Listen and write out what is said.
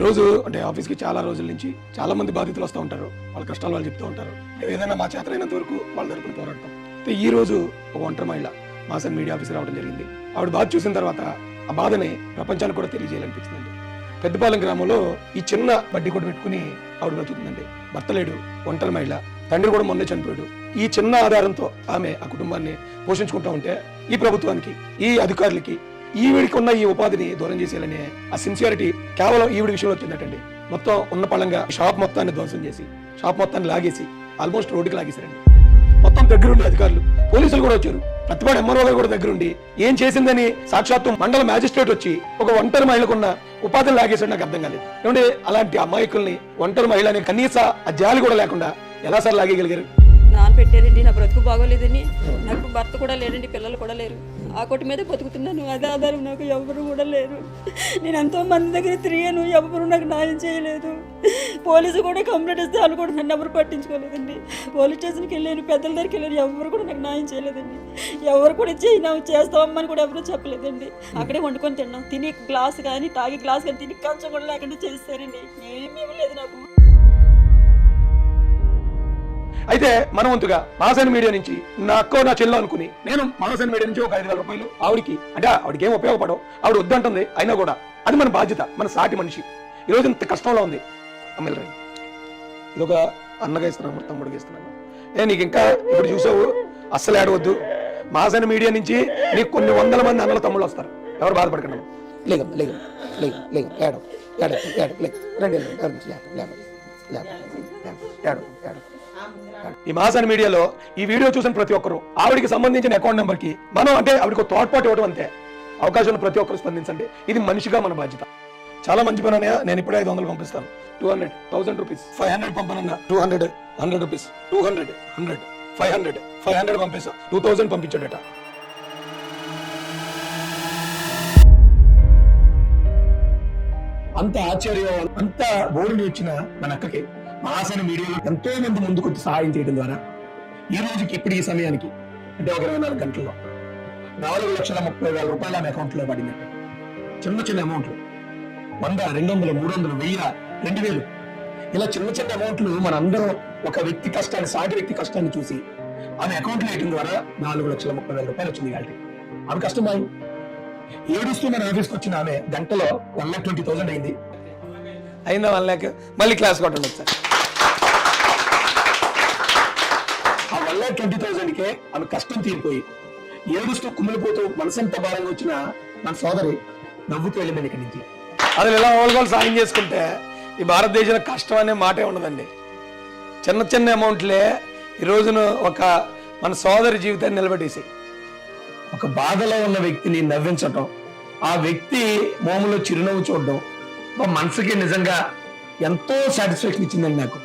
రోజు అంటే ఆఫీస్కి చాలా రోజుల నుంచి చాలా మంది బాధితులు వస్తూ ఉంటారు. వాళ్ళ కష్టాలు వాళ్ళు చెప్తూ ఉంటారు. ఏదైనా మా చేతనైనంత వరకు వాళ్ళ తరపున పోరాడతాం. ఈ రోజు ఒక ఒంటరి మహిళ మాసన్ మీడియా ఆఫీస్ రావడం జరిగింది. ఆవిడ బాధ చూసిన తర్వాత ఆ బాధని ప్రపంచానికి కూడా తెలియజేయాలనిపించిందండి. పెద్దపాలెం గ్రామంలో ఈ చిన్న బడ్డీ కూడా పెట్టుకుని ఆవిడ బ్రతుకుతుందండి. భర్త లేడు, ఒంటరి మహిళ, తండ్రి కూడా మొన్నే చనిపోయాడు. ఈ చిన్న ఆధారంతో ఆమె ఆ కుటుంబాన్ని పోషించుకుంటూ ఉంటే ఈ ప్రభుత్వానికి, ఈ అధికారులకి ఈవిడికి ఉన్న ఈ ఉపాధిని దూరం చేసేయాలనే ఆ సిన్సియారిటీ కేవలం ఈవిడి విషయంలో వచ్చిందటండి. మొత్తం ఉన్న పళంగా షాప్ మొత్తాన్ని ధ్వంసం చేసి, షాప్ మొత్తాన్ని లాగేసి ఆల్మోస్ట్ రోడ్డుకి లాగేశారండి. మొత్తం దగ్గరుండి అధికారులు, పోలీసులు కూడా వచ్చారు. ప్రతిపాడు ఎంఆర్ఓ గారు కూడా దగ్గరుండి ఏం చేసిందని సాక్షాత్తు మండల మ్యాజిస్ట్రేట్ వచ్చి ఒక ఒంటరి మహిళకున్న ఉపాధిని లాగేసాడు. నాకు అర్థం కాలేదు. ఏమంటే అలాంటి అమాయకుల్ని, ఒంటరి మహిళని కనీస ఆ జాలి కూడా లేకుండా ఎలా సార్ లాగేయగలిగారు? నాన్న పెట్టారండి. నా బ్రతుకు బాగోలేదని. నాకు భర్త కూడా లేడండి, పిల్లలు కూడా లేరు. ఆ కొట్టు మీద బతుకుతున్నాను. అదే ఆధారం. నాకు ఎవరు కూడా లేరు. నేను ఎంతో మంది దగ్గర తిరిగాను, ఎవరు నాకు న్యాయం చేయలేదు. పోలీసు కూడా కంప్లైంట్ ఇస్తే వాళ్ళు కూడా నన్ను ఎవరు పట్టించుకోలేదండి. పోలీస్ స్టేషన్కి వెళ్ళాను, పెద్దల దగ్గరికి వెళ్ళాను, ఎవరు కూడా నాకు న్యాయం చేయలేదండి. ఎవరు కూడా చేస్తామని కూడా ఎవరు చెప్పలేదండి. అక్కడే వండుకొని తిన్నాం. తిని గ్లాస్ కానీ తాగి గ్లాస్ కానీ తిని కంచం కూడా లేకుండా చేస్తారండి. ఏమీ ఇవ్వలేదు నాకు. అయితే మన వంతుగా మాసన్ మీడియా నుంచి నా అక్క నా చెల్లు అనుకుని నేను మాసన్ మీడియా నుంచి ఒక 5,000 రూపాయలు ఆవిడికి, అంటే ఆవిడకి ఏం ఉపయోగపడవు, ఆవిడ వద్దంటుంది, అయినా కూడా అది మన బాధ్యత. మన సాటి మనిషి ఈ రోజు ఇంత కష్టంలో ఉంది. అమ్మాయి ఇది ఒక అన్నగా ఇస్తున్నాను, తమ్ముడికి ఇస్తున్నాను. నీకు ఇంకా ఇప్పుడు చూసావు, అస్సలు ఏడవద్దు. మాసన్ మీడియా నుంచి నీకు కొన్ని వందల మంది అన్నల తమ్ముళ్ళు వస్తారు. ఎవరు బాధపడకండి. లేక లేక లేక లేక ఏడవ ఏడ ఏడ లేక రండి ఏడవ ఏడవ. ఈ మాసన్ మీడియాలో ఈ వీడియో చూసిన ప్రతి ఒక్కరు ఆవిడికి సంబంధించిన అకౌంట్ నెంబర్ కి మనం, అంటే ఆవిడకి తోడ్పాటు ఇవ్వడం అంతే. అవకాశం ప్రతి ఒక్కరు స్పందించండి. ఇది మనిషిగా మన బాధ్యత. చాలా మంచి పని అన్నయ్య. నేను ఇప్పుడే 500 పంపిస్తాను. 200, 1000 రూపీస్, 500 పంపనన్నా. 200, 100 రూపీస్, 200, 100, 500, 500 పంపిస్తా. 2000 పంపించాడట. అంత ఆశ్చర్యం, అంత బోర్డు ఇచ్చిన మన అక్కకి మాసన్ మీడియాలో ఎంతో మంది ముందుకు సహాయం చేయడం ద్వారా ఈ రోజుకి ఇప్పుడు ఈ సమయానికి అంటే ఒక 24 గంటల్లో 4,30,000 రూపాయలు ఆమె అకౌంట్ లో పడింది. చిన్న చిన్న అమౌంట్లు, 100, 200, 300, 1000, 2000 ఇలా చిన్న చిన్న అమౌంట్లు మనందరం ఒక వ్యక్తి కష్టాన్ని, సాటి వ్యక్తి కష్టాన్ని చూసి ఆమె అకౌంట్ లో వేయడం ద్వారా 4,30,000 రూపాయలు వచ్చింది. కాబట్టి ఆమె కష్టం ఏడుస్తూ మన ఆఫీస్కి వచ్చిన ఆమె గంటలో 1,20,000 అయింది. అయినా 1 lakh మళ్ళీ క్లాస్ కొట్టండి సార్. ఆ 1,20,000కే ఆమె కష్టం తీరిపోయి ఏడుస్తూ కుమిలిపోతూ మనసంత భారంగా వచ్చిన మన సోదరి నవ్వుతూ వెళ్ళింది ఇక్కడి నుంచి. అది ఇలా ఓల్గోలు సాయం చేసుకుంటే ఈ భారతదేశంలో కష్టం అనే మాటే ఉండదండి. చిన్న చిన్న అమౌంట్లే ఈ రోజున ఒక మన సోదరి జీవితాన్ని నిలబెట్టేసి ఒక బాధలో ఉన్న వ్యక్తిని నవ్వించటం, ఆ వ్యక్తి మోములో చిరునవ్వు చూడడం మా మనసుకి నిజంగా ఎంతో సాటిస్ఫాక్షన్ ఇచ్చిందండి నాకు.